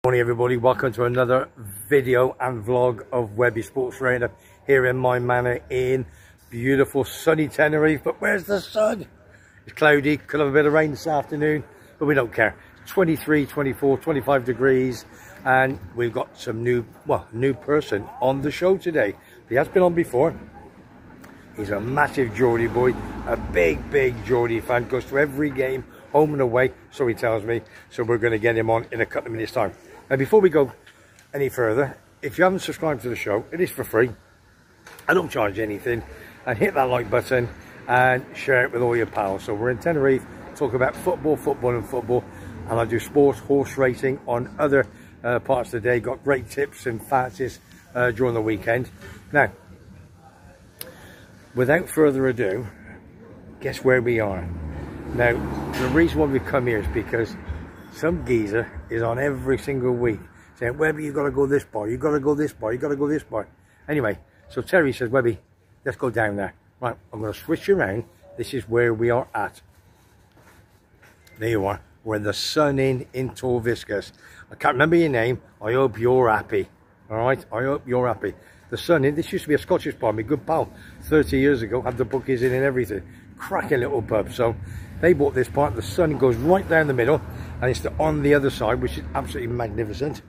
Morning everybody, welcome to another video and vlog of Webby Sports Radar here in my manor in beautiful sunny Tenerife. But where's the sun? It's cloudy, could have a bit of rain this afternoon, but we don't care. 23, 24, 25 degrees, and we've got some new person on the show today. He has been on before. He's a massive Geordie boy, a big Geordie fan, goes to every game, home and away, so he tells me. So we're going to get him on in a couple of minutes time. Now before we go any further, if you haven't subscribed to the show, it is for free. I don't charge anything. And hit that like button and share it with all your pals. So we're in Tenerife, talk about football, and I do sports, horse racing on other parts of the day. Got great tips and fancies during the weekend. Now, without further ado, guess where we are? Now, the reason why we've come here is because some geezer is on every single week saying, Webby, you've got to go this bar, you've got to go this bar, you've got to go this bar. Anyway, so Terry says, Webby, let's go down there. Right, I'm going to switch around. This is where we are at. There you are. We're in the Sun Inn in Torviscus. I can't remember your name. I hope you're happy. All right, I hope you're happy. The Sun Inn, this used to be a Scottish bar, my good pal, 30 years ago, had the bookies in and everything. Cracking little pub. So they bought this part. The Sun goes right down the middle, and it's on the other side, which is absolutely magnificent.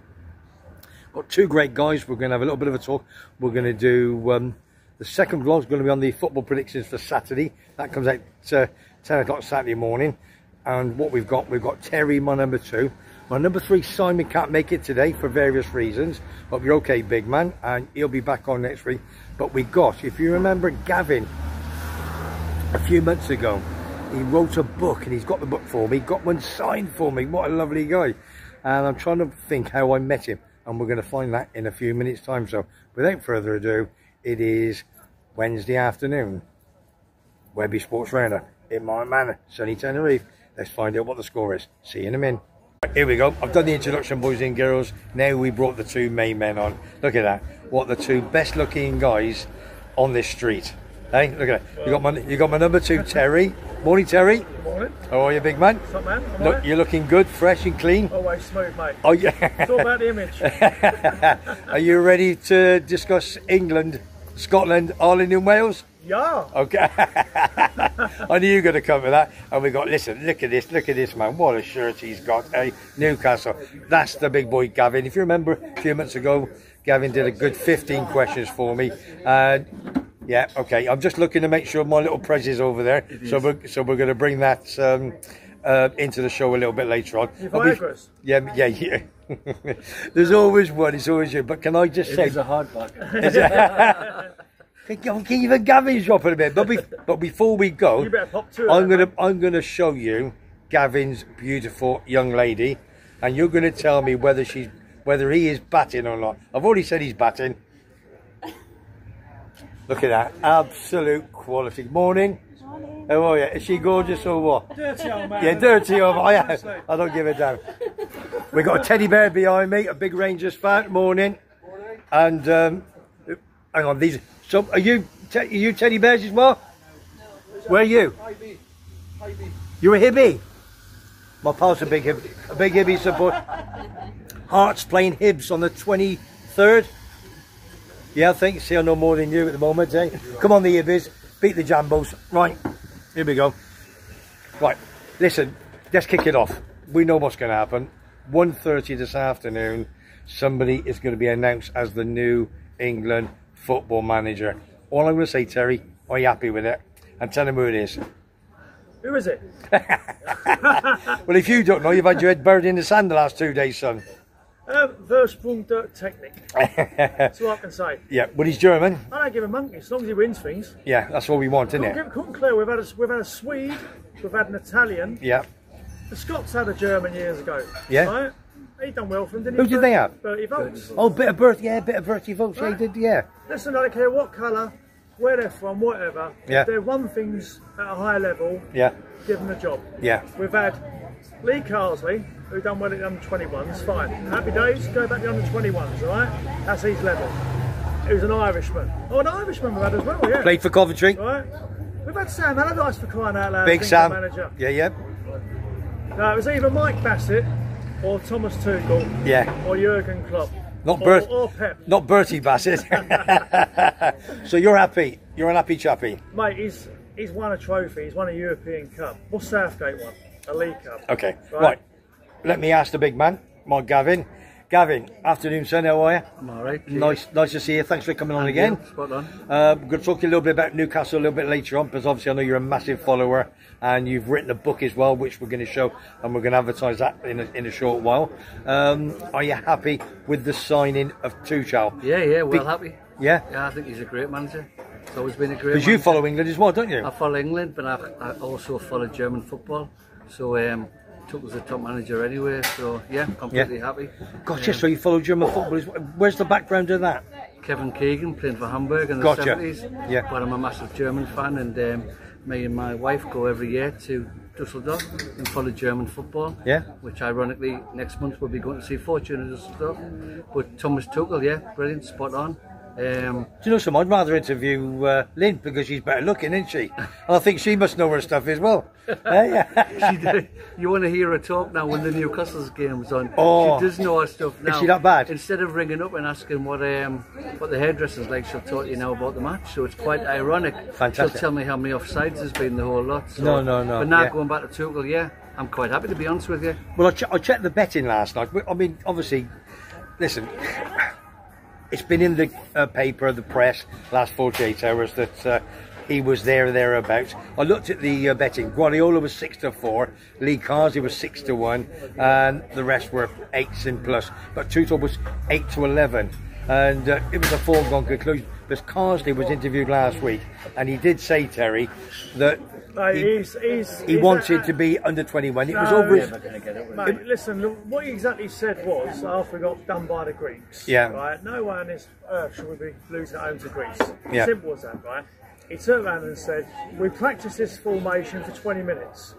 Got two great guys. We're going to have a little bit of a talk. We're going to do the second vlog is going to be on the football predictions for Saturday. That comes out 10 o'clock Saturday morning. And what we've got Terry, my number 2. My number 3, Simon, can't make it today for various reasons. But you're okay, big man, and he'll be back on next week. But we got, if you remember Gavin, a few months ago, he wrote a book, and he's got the book for me, got one signed for me. What a lovely guy. And I'm trying to think how I met him, and we're going to find that in a few minutes time. So without further ado, it is Wednesday afternoon, Webby Sports Radar in my manor, sunny Tenerife. Let's find out what the score is. See you in a minute. Here we go. I've done the introduction, boys and girls. Now we brought the two main men on. Look at that. What the two best looking guys on this street. Hey, look at that. You got my number 2, Terry. Morning, Terry. Good morning. How are you, big man? What's up, man? Look, you're looking good, fresh and clean. Always smooth, mate. Oh yeah. It's all about the image. Are you ready to discuss England, Scotland, Ireland and Wales? Yeah. Okay. I knew you were going to come with that. And we got, listen, look at this man. What a shirt he's got. Hey, Newcastle. That's the big boy, Gavin. If you remember a few months ago, Gavin did a good 15 questions for me. Yeah, okay. I'm just looking to make sure my little prez is over there. So we're going to bring that into the show a little bit later on. Yeah. There's always one. It's always you. But can I just say, it's a hard luck. Even Gavin's dropping a bit. But before we go, you better pop to I'm gonna show you Gavin's beautiful young lady, and you're gonna tell me whether he is batting or not. I've already said he's batting. Look at that, absolute quality. Morning. Morning. How are you? Is she gorgeous or what? Dirty old man. Yeah, dirty old man. I don't give a damn. We got a teddy bear behind me, a big Rangers fan. Morning. Morning. And hang on, these. So are you teddy bears as well? No. Where are you? Hibby. You're a Hibby. My pal's a big Hibby support. Hearts playing Hibs on the 23rd. Yeah, I think. See, I know more than you at the moment, eh? Come on, the Ibbies. Beat the Jambos. Right, here we go. Right, listen, let's kick it off. We know what's going to happen. 1:30 this afternoon, somebody is going to be announced as the new England football manager. All I'm going to say, Terry, are you happy with it? And tell them who it is. Who is it? Well, if you don't know, you've had your head buried in the sand the last 2 days, son. Versprung der Technik. That's what I can say. Yeah, but he's German. I don't give a monkey as long as he wins things. Yeah, that's all we want, isn't it? Couldn't clear. We've had a Swede, we've had an Italian. Yeah. The Scots had a German years ago. Yeah. Right? He done well for them, didn't he? Who did they have? Bertie votes. Oh, bit of Bertie votes. Right. Yeah, he did, yeah. Listen, I don't care what colour, where they're from, whatever. Yeah. If they run things at a high level, yeah, give them a job. Yeah. We've had Lee Carsley, who done well at the under-21s, fine. Happy days, go back to the under-21s, alright? That's his level. He was an Irishman. Oh, an Irishman we've had as well, yeah. Played for Coventry. Right. We've had Sam Allardyce for crying out loud. Big Sam. Manager. Yeah, yeah. No, it was either Mike Bassett or Thomas Tuchel, Yeah. or Jurgen Klopp, Not or Pep. Not Bertie Bassett. So you're happy? You're an happy chappy? Mate, he's won a trophy. He's won a European Cup. What's Southgate won? A League Cup. Okay, right. Let me ask the big man, my Gavin. Gavin, afternoon, son. How are you? I'm all right. Nice to see you. Thanks for coming on again. Spot on. We're going to talk to you a little bit about Newcastle a little bit later on, because obviously I know you're a massive follower and you've written a book as well, which we're going to show and we're going to advertise that in a short while. Are you happy with the signing of Tuchel? Yeah, well happy. Yeah? Yeah, I think he's a great manager. It's always been a great Because you follow England as well, don't you? I follow England, but I also follow German football. So Tuchel's the top manager anyway, so yeah, completely happy. Gotcha, so you follow German football. Where's the background of that? Kevin Keegan playing for Hamburg in the 70s. Yeah. But I'm a massive German fan, and me and my wife go every year to Dusseldorf and follow German football. Yeah. Which ironically next month we'll be going to see Fortune in Dusseldorf. But Thomas Tuchel, yeah, brilliant, spot on. Do you know something? I'd rather interview Lynn, because she's better looking, isn't she? And I think she must know her stuff as well. She did. You want to hear her talk now when the Newcastle's game's on. Oh. She does know her stuff now. Is she that bad? Instead of ringing up and asking what the hairdresser's like, she'll talk to you now about the match. So it's quite ironic. Fantastic. She'll tell me how many offsides there's been, the whole lot. So, No. But now going back to Tuchel, yeah, I'm quite happy to be honest with you. Well, I checked the betting last night. I mean, obviously, listen, it's been in the paper, the press, last 48 hours that he was thereabouts. I looked at the betting. Guardiola was 6-4, Lee Carsley was 6-1, and the rest were 8s and plus. But Tuchel was 8-11, and it was a foregone conclusion. Because Carsley was interviewed last week, and he did say, Terry, that he wanted to be under 21. It was over his... Mate, listen, what he exactly said was, after we got done by the Greeks, right, no one on this earth should we be losing at home to Greece. Yeah. Simple as that, right? He turned around and said, we practiced this formation for 20 minutes.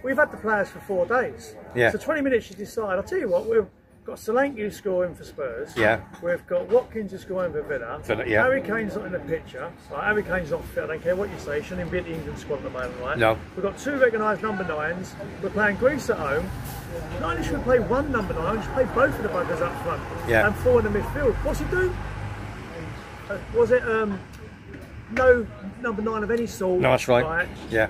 We've had the players for 4 days. Yeah. So 20 minutes you decide. I'll tell you what, we've got Solanke scoring for Spurs. Yeah. We've got Watkins is scoring for Villa. Yeah. Harry Kane's not in the picture. Right? Harry Kane's not fit. I don't care what you say. He shouldn't even be at the England squad at the moment, right? No. We've got 2 recognised number 9s. We're playing Greece at home. Not only should we play 1 number 9, we should play both of the buggers up front. Yeah. And 4 in the midfield. What's he do? Was it no number 9 of any sort? No, that's right. Yeah.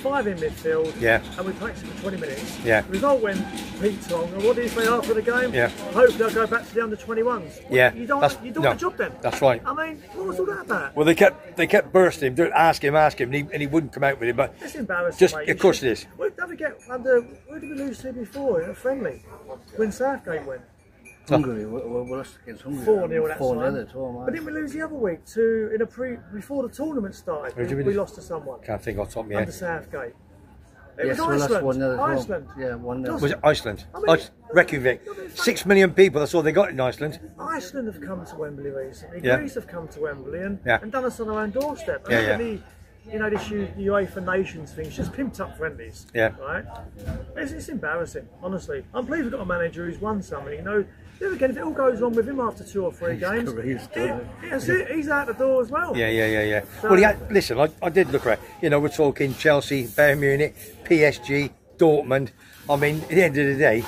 5 in midfield, and we practiced for 20 minutes. Yeah. The result when Pete Tong, and what did he say after the game? Yeah. Hopefully they'll go back to the under-21s. Yeah. You don't want the job then. That's right. I mean, what was all that about? Well, they kept bursting him, ask him, and he wouldn't come out with it. But it's embarrassing, just, mate. of course it is. Who did we lose to before in a friendly? When Southgate went? Hungary, we lost against Hungary. 4-0 that 4-0 at home. But didn't we lose the other week before the tournament started? We lost to someone. Can't think off the top of my head. Under Southgate. Yes, It was Iceland. Iceland. Yeah, 1-0. Was it Iceland? I mean, Reykjavik. 6 million people, that's all they got in Iceland. Iceland have come to Wembley recently. Yeah. Greece have come to Wembley and done us on their own doorstep. And you know, this UEFA Nations thing, it's just pimped up friendlies. Yeah. Right? It's embarrassing, honestly. I'm pleased we've got a manager who's won something. You know, then again, if it all goes wrong with him after 2 or 3 games, he's out the door as well. Yeah. So, well, listen, I did look at it. You know, we're talking Chelsea, Bayern Munich, PSG, Dortmund. I mean, at the end of the day,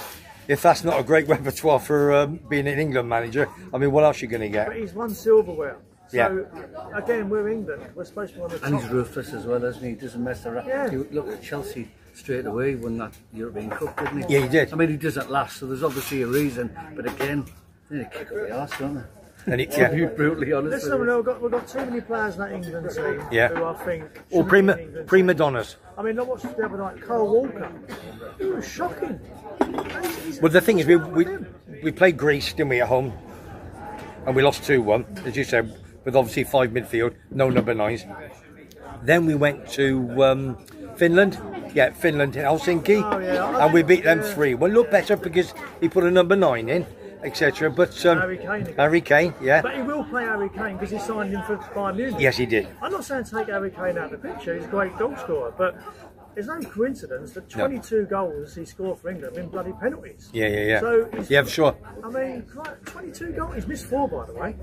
if that's not a great repertoire for being an England manager, I mean, what else are you going to get? But he's won silverware. So, again, we're England. We're supposed to be on the top. And he's ruthless as well, isn't he? He doesn't mess around. Yeah. You look at Chelsea straight away, he won that European Cup, didn't he? Yeah, he did. I mean, he doesn't last, so there's obviously a reason. But again, they kick up the arse, don't they? And to be brutally honest. Listen, we've got too many players in that England team who I think... Or prima donnas. I mean, I watched the other night, Kyle Walker. It was shocking. Well, the thing is, we played Greece, didn't we, at home? And we lost 2-1, as you said, with obviously 5 midfield, no number 9s. Then we went to Finland. Yeah, Finland in Helsinki. And we beat them 3. Well, look better because he put a number 9 in, etc. But Harry Kane, yeah. But he will play Harry Kane because he signed him for Bayern Munich. Yes, he did. I'm not saying take Harry Kane out of the picture. He's a great goal scorer, but there's no coincidence that 22 goals he scored for England in bloody penalties. Yeah. So for sure. I mean, 22 goals. He's missed 4, by the way.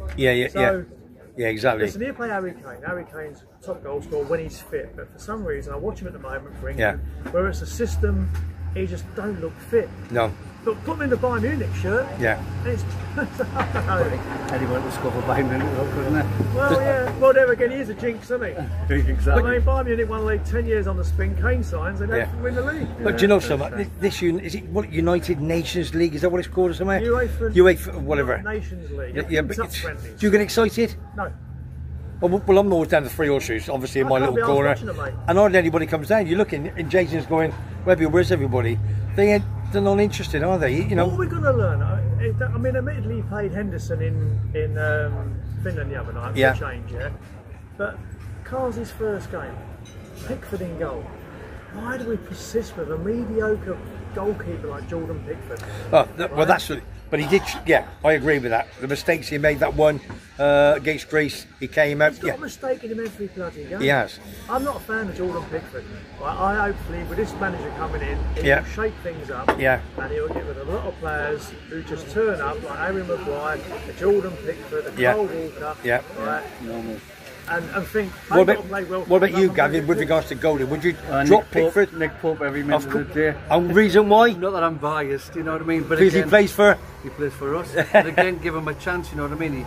Yeah, exactly. Listen, he'll play Harry Kane. Harry Kane's top goal scorer when he's fit, but for some reason, I watch him at the moment for England, where it's a system, he just don't look fit. No. But put me in the Bayern Munich shirt. Yeah. It's anyone will score for Bayern Munich, couldn't they? well, yeah. Well, there again, he is a jinx, isn't he? Exactly. I mean, Bayern Munich won the league 10 years on the spin. Kane signs and they win the league. But do you know something? Is it what, United Nations League? Is that what it's called or something? UEFA, whatever. Nations League. Yeah, but do you get excited? No. Well, I'm always down to 3 horseshoes, obviously in my little corner. And hardly anybody comes down. You look in Jason's going, Webby, where's everybody? They're not interested, are they? You know. What are we going to learn? I mean, admittedly, he played Henderson in Finland the other night for a change, yeah. But Carl's first game, Pickford in goal. Why do we persist with a mediocre goalkeeper like Jordan Pickford? Oh, well, that's. But he did, yeah, I agree with that. The mistakes he made, that one against Greece, he came out. He's got a mistake in him every bloody game. He has. I'm not a fan of Jordan Pickford. I hopefully, with this manager coming in, he'll shake things up. Yeah. And he'll get rid of a lot of players who just turn up, like Harry Maguire, a Jordan Pickford, a Cole Walker. Yeah. Right? Normal. And think, what about you, Gavin, with regards to Golden? Would you drop Pickford? Nick Pope every minute of the day. And reason why? Not that I'm biased, you know what I mean? But because again, he plays for us. But again, give him a chance, you know what I mean?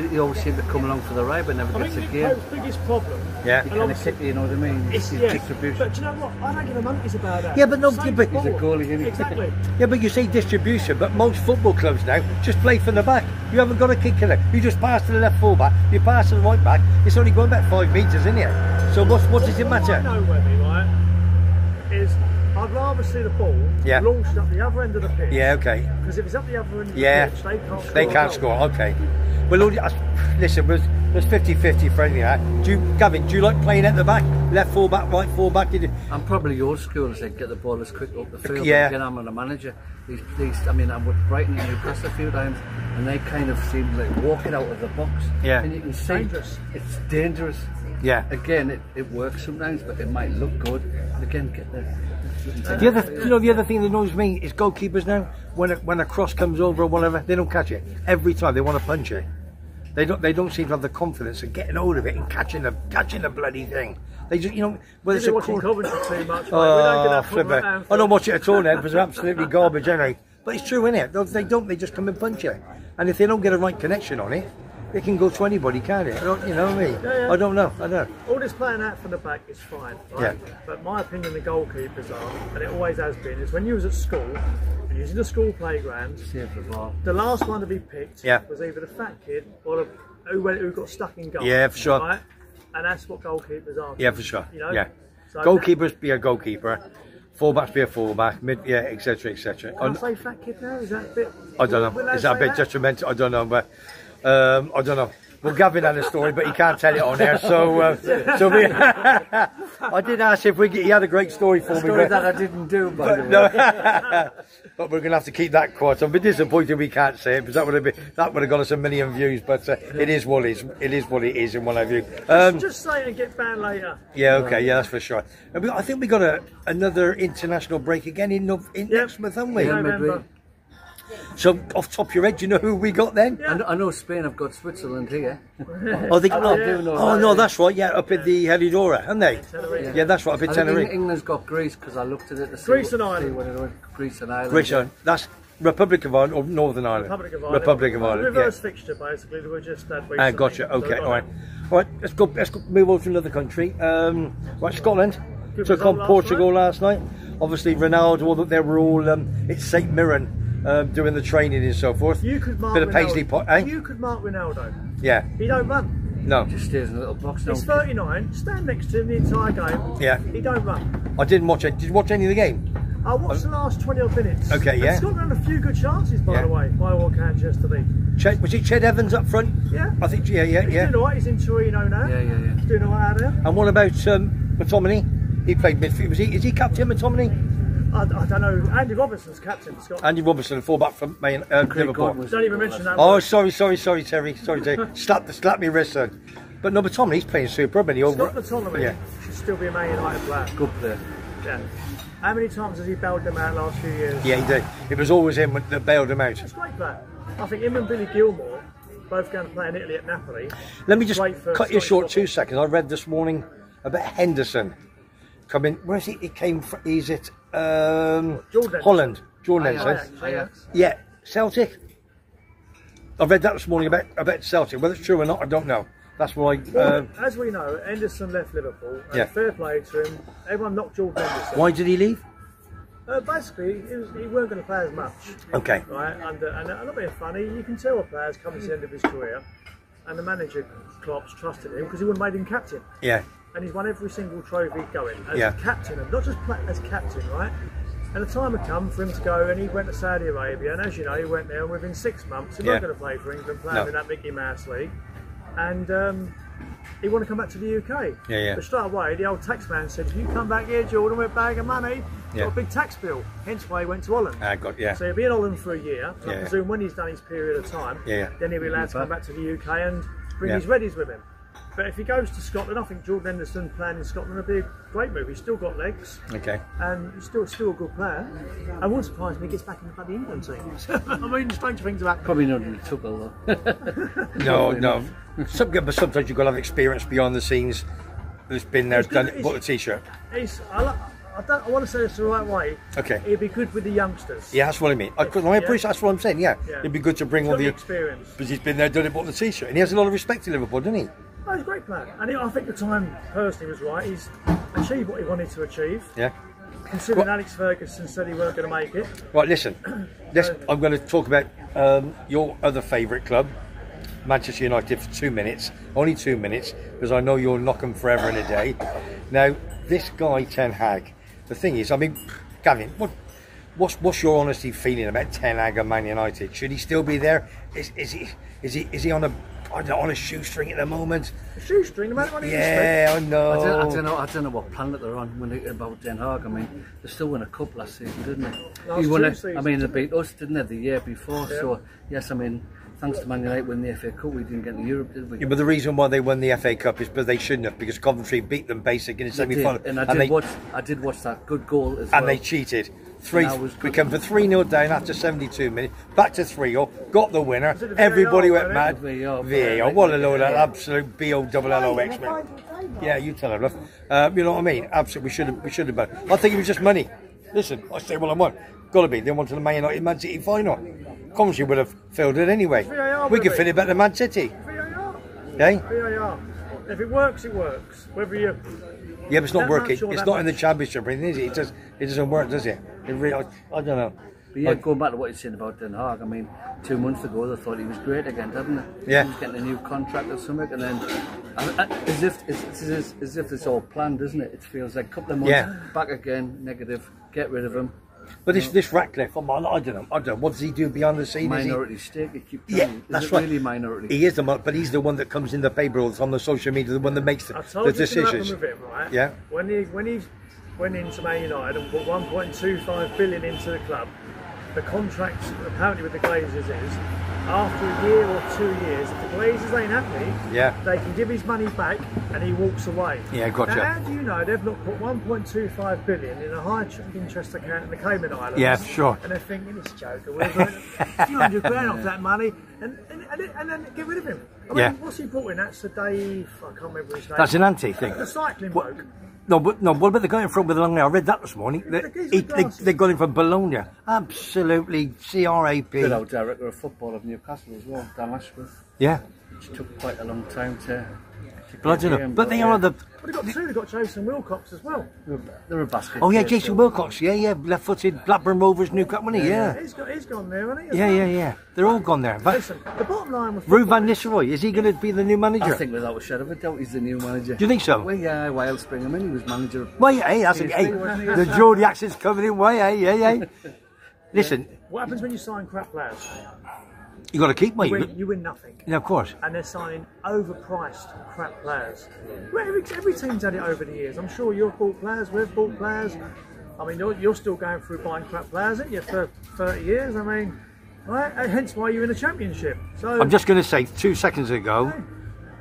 He always seems to come along for the ride, but never gets a game. Pope's biggest problem. Yeah. He kind of kick, you know what I mean? It's distribution. But do you know what? I don't give a monkeys about that. Yeah, but no, he's a goalie, isn't he? Exactly. Yeah, but you say distribution, but most football clubs now just play from the back. You haven't got a kick in it. You just pass to the left full back, you pass to the right back. It's only going back 5 metres, isn't it? So what does it matter? I know, Webby, right, is I'd rather see the ball launched up the other end of the pitch. Yeah, okay. Because if it's up the other end of the pitch, they can't score. Okay. Well, listen, there's 50-50 for anything like that. Gavin, do you like playing at the back? Left full back, right full back? I'm probably old school and say get the ball as quick up the field. Yeah. Again, I'm a manager. I mean, I'm with Brighton and Newcastle a few times, and they kind of seem like walking out of the box. Yeah. And you can see it's dangerous. Yeah. Again, it works sometimes, but it might look good. And again, get the other thing that annoys me is goalkeepers now. When a cross comes over or whatever, they don't catch it. Every time they want to punch it. They don't seem to have the confidence of getting hold of it and catching the bloody thing. They just, whether it's watching Coventry too much. Oh, flipper! I don't watch it at all now because they're absolutely garbage, anyway. But it's true, isn't it? They just come and punch it. And if they don't get a right connection on it, it can go to anybody, can't it? You know what I mean? I don't know. All this playing out from the back is fine, right? Yeah. But my opinion, the goalkeepers are, and it always has been, is when you was at school, using the school playground, the last one to be picked was either the fat kid or who got stuck in goal. Yeah, for sure. Right? And that's what goalkeepers are. Yeah, for sure. Yeah. So goalkeepers be a goalkeeper, fullbacks be a fullback, etc., etc. Can I say fat kid now? Is that a bit? I don't know. Is that a bit detrimental? I don't know, but I don't know. Well, Gavin had a story, but he can't tell it on there. So I did ask if he had a great story for me. But that I didn't do, but but we're going to have to keep that quiet. I'm a bit disappointed we can't say it because that would have got us a million views. But it is what it is. It is what it is in one of you. Just say it and get banned later. Yeah, okay, yeah, that's for sure. I think we got another international break again in next month, haven't we? November. So, off top of your head, do you know who we got then? Yeah. I know Spain have got Switzerland here. No, that's right, yeah, up in the Helidora, haven't they? Yeah, that's right, up in Tenerife. England's got Greece, because I looked at it to see Greece and Ireland. Greece and Ireland. Greece and Ireland. That's Republic of Ireland or Northern Ireland? Republic of Ireland. Reverse fixture, basically, we were just that recently. Gotcha, okay, alright. Alright, let's go move on to another country. Right, Scotland took on Portugal last night. Obviously, Ronaldo, they were all, it's St Mirren. Doing the training and so forth. You could mark Ronaldo. You could mark Ronaldo. Yeah. He don't run. No. Just stays in a little box. He's 39. Stand next to him the entire game. Yeah. He don't run. I didn't watch it. Did you watch any of the game? I watched the last 20 odd minutes. Okay, yeah. Scotland had a few good chances, by the way, by all accounts yesterday. Was it Ched Evans up front? Yeah. I think. Yeah. He's doing all right. He's in Torino now. Yeah. He's doing all right out there. And what about McTominay? He played midfield. Is he captain, McTominay? I don't know. Andy Robertson's captain for Scotland. Andy Robertson, fullback from Liverpool. Don't even mention that. Oh, sorry, Terry. Sorry, Terry. Slap me wrist, son. But no, McTominay's playing superb, and Scott McTominay should still be a Man United player. Good player. Yeah. How many times has he bailed them out last few years? Yeah, he did. It was always him that bailed him out. It's a great player. I think him and Billy Gilmore both going to play in Italy at Napoli. Let me just cut you short 2 seconds. I read this morning about Henderson. Where is he? He came from, Holland. Jordan Henderson. Ajax. Yeah, Celtic. I read that this morning about Celtic. Whether it's true or not, I don't know. That's why. Well, as we know, Henderson left Liverpool. And fair play to him. Everyone knocked Jordan Henderson. Why did he leave? Basically, he weren't going to play as much. Okay. Right, and a little bit funny. You can tell a player's coming to the end of his career, and the manager Klopp's trusted him because he wouldn't have made him captain. Yeah. And he's won every single trophy going as captain, and not just as captain, right? And the time had come for him to go, and he went to Saudi Arabia, and as you know, he went there, and within 6 months, he wasn't going to play for England, playing in that Mickey Mouse League, and he wanted to come back to the UK. But straight away, the old tax man said, if you come back here, Jordan, with a bag of money, got a big tax bill. Hence why he went to Holland. So he'll be in Holland for a year. I presume when he's done his period of time, then he'll be allowed to come back to the UK and bring his readies with him. But if he goes to Scotland, I think Jordan Henderson playing in Scotland would be a great move. He's still got legs. And he's still a good player. I wouldn't surprise me if he gets back in the bloody England team. I mean, strange things about probably not in the Tuchel No, though. no. But sometimes you've got to have experience behind the scenes that's been there, done it, bought a t-shirt. I want to say this the right way. It'd be good with the youngsters. Yeah, that's what I mean. I appreciate that's what I'm saying. Yeah, it'd be good to bring all the experience. Because he's been there, done it, bought the t-shirt, and he has a lot of respect to Liverpool, doesn't he? Oh, he's a great player, and I think the time personally was right. He's achieved what he wanted to achieve. Considering Alex Ferguson said he weren't going to make it. Right, listen. I'm going to talk about your other favourite club, Manchester United, for 2 minutes. Only 2 minutes, because I know you'll knock them forever and a day. Now, this guy Ten Hag. The thing is, I mean, Gavin, what's your honesty feeling about Ten Hag and Man United? Should he still be there? Is he on a shoestring at the moment? A shoestring? I know. I don't know what planet they're on when about Ten Hag. I mean, they still won a cup last season, didn't they? I mean, they beat us, didn't they, the year before? So yes, I mean, thanks to Man United winning the FA Cup, we didn't get to Europe, did we? Yeah, but the reason why they won the FA Cup is because they shouldn't have, because Coventry beat them basically in the semi-final. And I did watch that good goal as well. And they cheated. We come for 3-0 down after 72 minutes, back to 3-0, got the winner. Everybody went mad. VAR, what a load of absolute B-O-double-L-O-X, man. Yeah, you tell her, love. You know what I mean? Absolutely, we should have done. I think it was just money. Listen, I say what I want. Got to be. They wanted the Man United Man City final. Coventry would have filled it anyway. We could fit it better than Man City. VAR. If it works, it works. Whether you... Yeah, but it's not working. It's not in the Championship, is it? It doesn't work, does it? I don't know. But yeah, going back to what you're saying about Den Haag, I mean, 2 months ago they thought he was great again, didn't they? Yeah. He was getting a new contract or something, and then as if it's all planned, isn't it? It feels like a couple of months back again, negative, get rid of him. But this Ratcliffe, I don't know. What does he do beyond the scenes? Minority stake, you keep telling me. That's right. Really minority. He is but he's the one that comes in the paper all on the social media, the one that makes the decisions. With him, right? Yeah. When he went into Man United and put 1.25 billion into the club, the contract apparently with the Glazers is after a year or 2 years, if the Glazers ain't happy, they can give his money back and he walks away. Yeah, gotcha. Now, how do you know they've not put 1.25 billion in a high interest account in the Cayman Islands? Yeah, sure. And they're thinking, it's a joke, we'll put a few $100 grand off that money and then get rid of him. I mean, what's he brought in? That's a Dave, I can't remember his name. That's an anti thing. The cycling bloke. No, what about the guy in front with the long hair? I read that this morning. They got him from Bologna. Absolutely, CRAP. Good old director of football of Newcastle as well, Dan Ashworth. Yeah. Which took quite a long time to but I don't know. But they are the... But they've got Jason Wilcox as well. They're a basket. Oh yeah, Jason Wilcox. Yeah. Left-footed Blackburn Rovers, Newcastle, wasn't he? Yeah. He's gone there, hasn't he? Yeah. They're all gone there. Listen, the bottom line was... Ruud van Nistelrooy, is he going to be the new manager? I think without a shadow of a doubt he's the new manager. Do you think so? Well, yeah, why else bring him in? He was manager of... Well, hey, that's the Geordie accent's coming in way, yeah. Listen... What happens when you sign crap players? You got to keep me. You win nothing. Yeah, of course. And they're signing overpriced crap players. Well, every team's had it over the years. I'm sure you've bought players, we've bought players. I mean, you're still going through buying crap players, aren't you, for 30 years? I mean, right? Hence why you're in the Championship. So I'm just going to say, 2 seconds ago,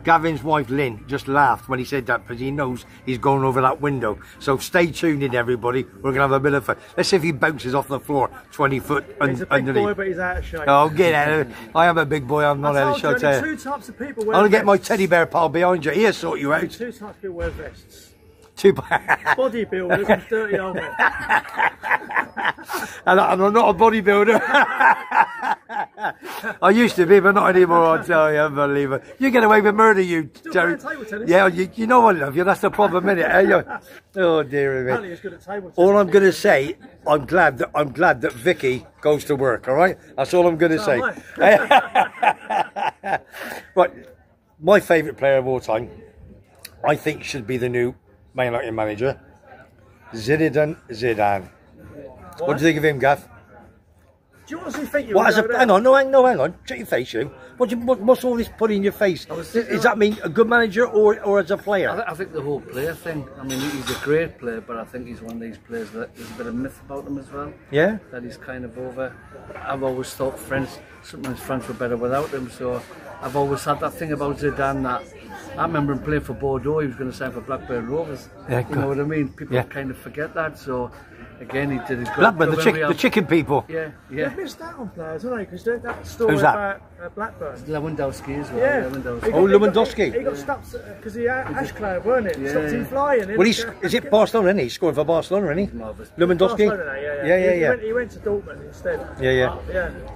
Gavin's wife Lynn just laughed when he said that because he knows he's going over that window. So stay tuned in, everybody. We're going to have a bit of fun. Let's see if he bounces off the floor 20 foot underneath. He's a big boy, but he's out of shape. Oh, get out of it. I am a big boy. I'm not out of shape. Two types of people wear I'll get my teddy bear pal behind you. He'll sort you out. 2 types of people wear vests. Bodybuilders and dirty old men. And I'm not a bodybuilder. I used to be, but not anymore. I tell you, unbelievable. You get away with murder, you. Yeah, you know I love you. That's the problem, innit? Oh dear me. All I'm going to say, I'm glad that Vicky goes to work. All right, that's all I'm going to say. Right, my favourite player of all time, I think, should be the new Man United manager, Zinedine Zidane. What do you think of him, Gaff? Do you honestly think you hang on. Check your face, you. What's all this put in your face? Does that mean a good manager or as a player? I think the whole player thing. I mean, he's a great player, but I think he's one of these players that there's a bit of myth about him as well. Yeah? That he's kind of over. I've always thought sometimes France were better without him, so I've always had that thing about Zidane that I remember him playing for Bordeaux, he was going to sign for Blackburn Rovers. Yeah, you know what I mean? People kind of forget that, so again, he did his good. Blackburn, the chicken people. Yeah. They've missed out on players, haven't they? Because that story about Blackburn. Lewandowski as well. Yeah. Lewandowski. He got stopped because he had Ash Cloud, weren't it? Yeah. Stopped him flying. Well, is it Barcelona, isn't he? He's scoring for Barcelona, isn't he? Lewandowski? Yeah. He went to Dortmund instead. Yeah.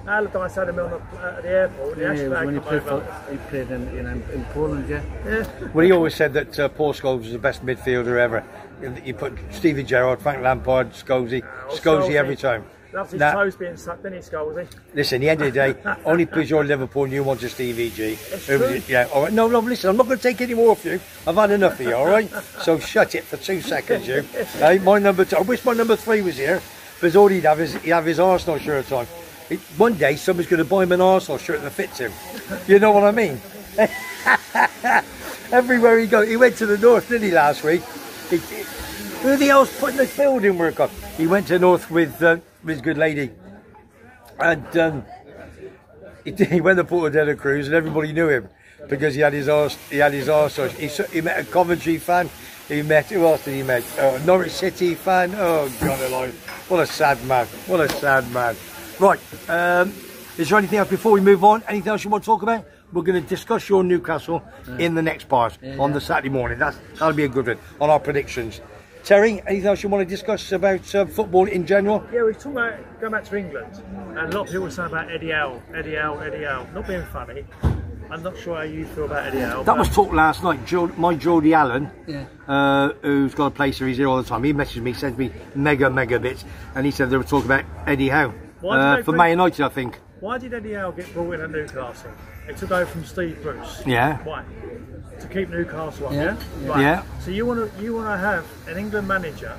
Allardyce had him at the airport. When he played in Poland, yeah. Well, he always said that Paul Scholes was the best midfielder ever. You put Steven Gerrard, Frank Lampard, Scosey every time. Loves his toes being sucked, didn't he, Scosey? Listen, at the end of the day, only because you're Liverpool and you want to Stevie G. Yeah, all right. No, listen, I'm not going to take any more off you. I've had enough of you, all right? So shut it for 2 seconds, you. Hey, my number 2. I wish my number 3 was here, because all he'd have his Arsenal shirt on. One day, someone's going to buy him an Arsenal shirt that fits him. You know what I mean? Everywhere he goes, he went to the north, didn't he, last week? Who the hell's putting the building work on? He went to North with his good lady, and he went to Portobello Cruise, and everybody knew him because he had his arse. He met a Coventry fan. He met, who else did he meet? Norwich City fan. Oh God alive! What a sad man! What a sad man! Right, is there anything else before we move on? Anything else you want to talk about? We're going to discuss your Newcastle in the next part on the Saturday morning. That'll be a good one on our predictions. Terry, anything else you want to discuss about football in general? Yeah, we're talking about going back to England, and a lot of people say about Eddie Howe. Not being funny. I'm not sure how you feel about Eddie Howe. That was talked last night. My Geordie Allen, who's got a place here, he's here all the time. He messaged me, sent me mega bits, and he said they were talking about Eddie Howe for Man United, I think. Why did Eddie Howe get brought in at Newcastle? It took over from Steve Bruce. Yeah. Why? To keep Newcastle up. Yeah. Right. Yeah. So you want to have an England manager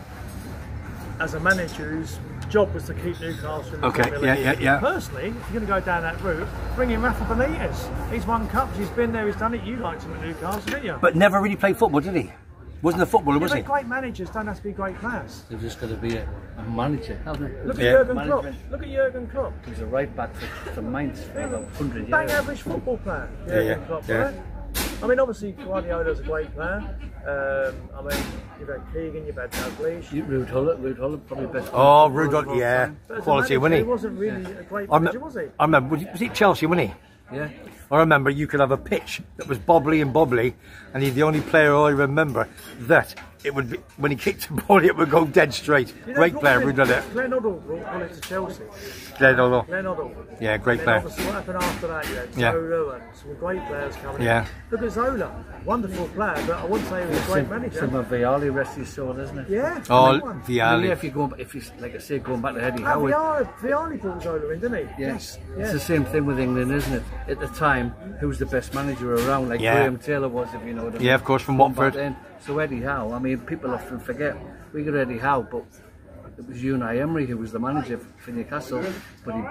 as a manager whose job was to keep Newcastle in the Premier League. Yeah. Personally, if you're going to go down that route, bring in Rafa Benitez. He's won cups. He's been there. He's done it. You liked him at Newcastle, didn't you? But never really played football, did he? Wasn't a footballer, was he? Great managers don't have to be great players. They've just got to be a manager. Look at Jurgen Klopp. Look at Jurgen Klopp. He's a right back for Mainz for about 100 years. Bang average football player. Jurgen Klopp, right? I mean, obviously Guardiola's a great player. I mean, you've had Keegan, you've had Dalglish. Ruud Gullit, probably best. Oh, Ruud Gullit, yeah. Quality, wasn't he? He wasn't really a great manager, was he? I remember, was it Chelsea, wasn't he? Yeah. I remember you could have a pitch that was bobbly, and he's the only player I remember that it would be, when he kicked the ball, it would go dead straight. Great player, Ruud Gullit. Glenn Hoddle brought Gullit to Chelsea. Glenn Hoddle. Yeah, great player. Obviously, what happened after that? Zola and some great players coming in. Look at Zola, wonderful player, but I wouldn't say he was a great manager. Some of Vialli rest his soul, isn't it? Yeah. Oh, Vialli. If you like I say, going back to Eddie Howe. Vialli brought Zola in, didn't he? Yes. It's the same thing with England, isn't it? At the time, who was the best manager around? Like Graham Taylor was, if you know what I mean. Yeah, of course, from Watford. So Eddie Howe, I mean, people often forget, we got Eddie Howe, but it was Unai Emery who was the manager for Newcastle, but they'd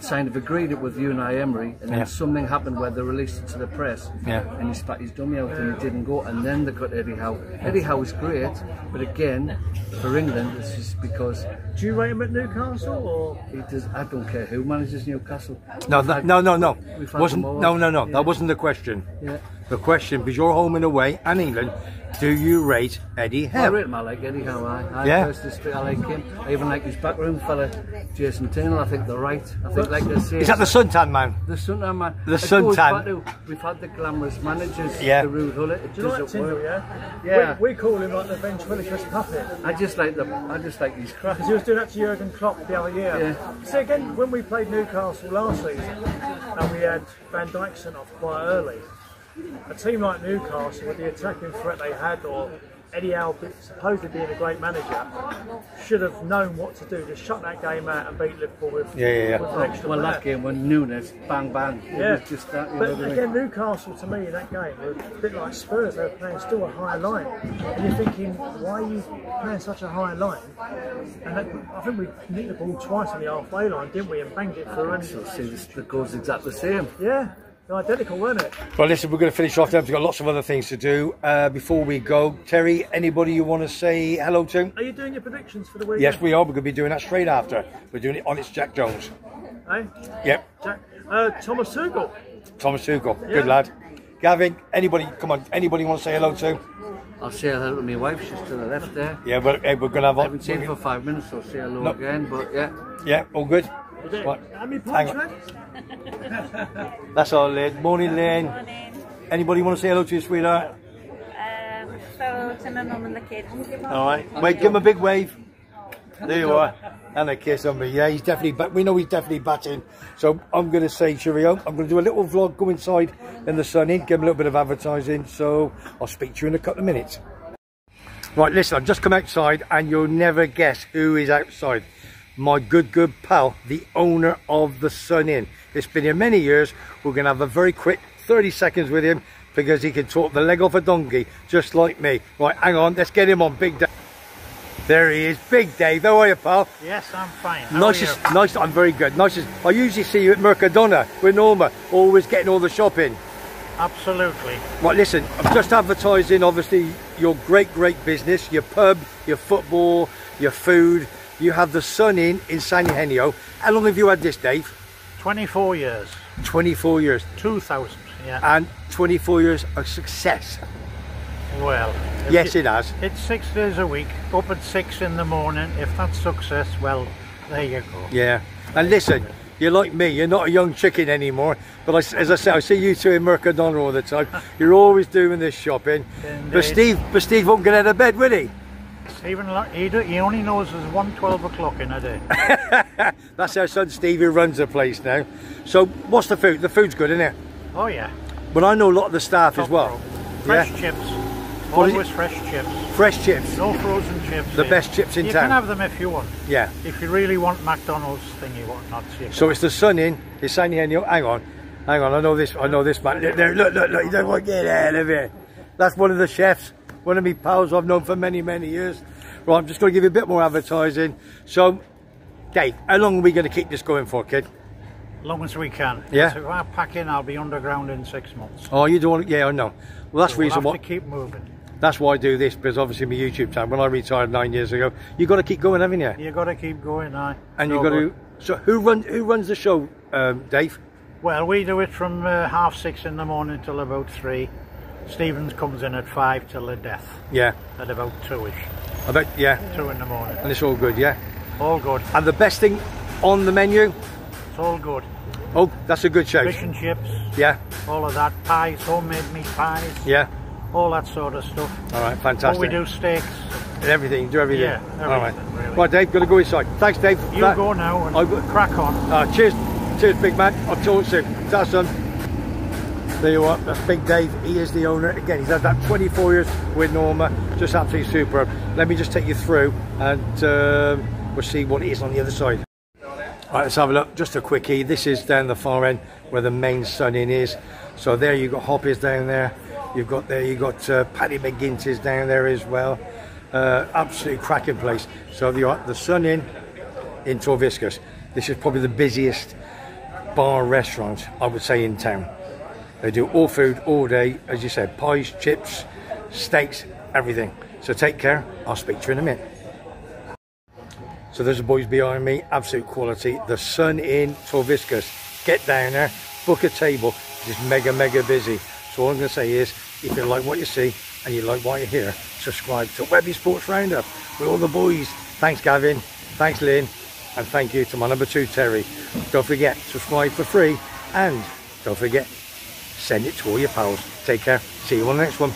kind of agreed it with Unai Emery, and then something happened where they released it to the press, and he spat his dummy out and he didn't go, and then they got Eddie Howe. Eddie Howe was great, but again, for England, it's just because Do you rate him at Newcastle, or he does? I don't care who manages Newcastle. No, no. Wasn't no. That wasn't the question. Yeah. The question, because you're home and away and England, do you rate Eddie Howe? I rate him. I like Eddie Howe. I like him. I even like his backroom fella, Jason Taylor. I think they're right. I think, like they say, is that the suntan man? The suntan man. The suntan. We've had the glamorous managers. Yeah. The rude Hullet. It do you like doesn't Tyndall, work. Yeah. We call him like the ventriloquist puppet. I just like his craft. Because he was doing that to Jurgen Klopp the other year. Yeah. So again, when we played Newcastle last season, and we had Van Dijk sent off quite early, a team like Newcastle, with the attacking threat they had, or Eddie Howe supposedly being a great manager, should have known what to do to shut that game out and beat Liverpool with an extra player. That game when Nunes, bang bang. It was just that. But again, Newcastle to me in that game were a bit like Spurs. They were playing still a high line, and you're thinking, why are you playing such a high line? And I think we nicked the ball twice on the halfway line, didn't we? And banged it through. The goal's exactly the same. Yeah. Identical, weren't it? Well, listen, we're going to finish off there. We've got lots of other things to do. Before we go, Terry, anybody you want to say hello to? Are you doing your predictions for the weekend? Yes, we are. We're going to be doing that straight after. We're doing it on It's Jack Jones. Hey? Yep. Thomas Tuchel. Thomas Tuchel. Yeah. Good lad. Gavin, anybody, come on, anybody want to say hello to? I'll say hello to my wife, she's to the left there. Yeah, but we're going to have... I haven't seen her for 5 minutes, so I'll say hello again, but yeah. Yeah, all good. Right. How many points, That's all, Lynn. Morning, Lynn. Morning. Anybody want to say hello to you, sweetheart? So to my mum and the kids. Alright, wait, give him a big wave. There you are. And a kiss on me. Yeah, he's definitely, we know he's definitely batting. So I'm going to say cheerio. I'm going to do a little vlog, go inside in the sun in, give him a little bit of advertising. So I'll speak to you in a couple of minutes. Right, listen, I've just come outside and you'll never guess who is outside. My good pal, the owner of the Sun Inn. It's been here many years. We're going to have a very quick 30 seconds with him because he can talk the leg off a donkey just like me. Right, hang on, let's get him on. Big Dave. There he is, Big Dave. How are you, pal? Yes, I'm fine. Nice, I'm very good. Nicest. I usually see you at Mercadona with Norma, always getting all the shopping. Absolutely. Right, listen, I'm just advertising, obviously, your great business, your pub, your football, your food. You have the Sun Inn in San Eugenio. How long have you had this, Dave? 24 years. 24 years. 2000, yeah. And 24 years of success. Well, yes, it has. It's 6 days a week, up at 6 in the morning. If that's success, well, there you go. Yeah. And listen, you're like me, you're not a young chicken anymore. But as I say, I see you two in Mercadona all the time. You're always doing this shopping. But Steve won't get out of bed, will he? Stephen, he only knows there's 1:12 o'clock in a day. That's our son Steve who runs the place now. So what's the food? The food's good, isn't it? Oh yeah. But I know a lot of the staff Top as well. Fresh chips. Always fresh chips. Fresh chips. No frozen chips. The best chips in town. You can have them if you want. Yeah. If you really want McDonald's thingy whatnot. So it's the Sun Inn. It's San Eugenio. Hang on. I know this man. There, look. You don't want to get out of here. That's one of the chefs. One of my pals I've known for many years. Right, I'm just going to give you a bit more advertising. So, Dave, how long are we going to keep this going for, kid? Long as we can. Yeah. So if I pack in, I'll be underground in 6 months. Oh, you don't want to? Yeah, I know. Well, that's so reason why. To keep moving. That's why I do this, because obviously my YouTube channel, when I retired 9 years ago, you got to keep going, haven't you? You got to keep going, aye. And you got to. So who runs the show, Dave? Well, we do it from 6:30 in the morning till about 3. Stevens comes in at 5 till the death. Yeah. At about 2ish. About 2 in the morning. And it's all good, yeah. All good. And the best thing on the menu? It's all good. Oh, that's a good show. Fish and chips. Yeah. All of that. Pies, homemade meat pies. Yeah. All that sort of stuff. All right, fantastic. Oh, we do steaks. And everything, do everything. Yeah, everything. All right. Really. Right, Dave, got to go inside. Thanks, Dave. You go now and crack on. Cheers, big man. I'll talk soon. Ta, son. There you are, that's Big Dave. He is the owner. Again, he's had that 24 years with Norma. Just absolutely superb. Let me just take you through and we'll see what it is on the other side. Alright, let's have a look. Just a quickie. This is down the far end where the main Sun Inn is. So there you've got Hoppy's down there. You've got Paddy McGinty's down there as well. Absolutely cracking place. So you are the Sun Inn in Torviscus. This is probably the busiest bar restaurant, I would say, in town. They do all food, all day, as you said, pies, chips, steaks, everything. So take care, I'll speak to you in a minute. So there's the boys behind me, absolute quality. The Sun in Torviscus. Get down there, book a table. It's mega busy. So all I'm going to say is, if you like what you see and you like what you hear, subscribe to Webby Sports Roundup with all the boys. Thanks Gavin, thanks Lynn, and thank you to my number 2 Terry. Don't forget, subscribe for free, and don't forget, send it to all your pals. Take care, see you on the next one.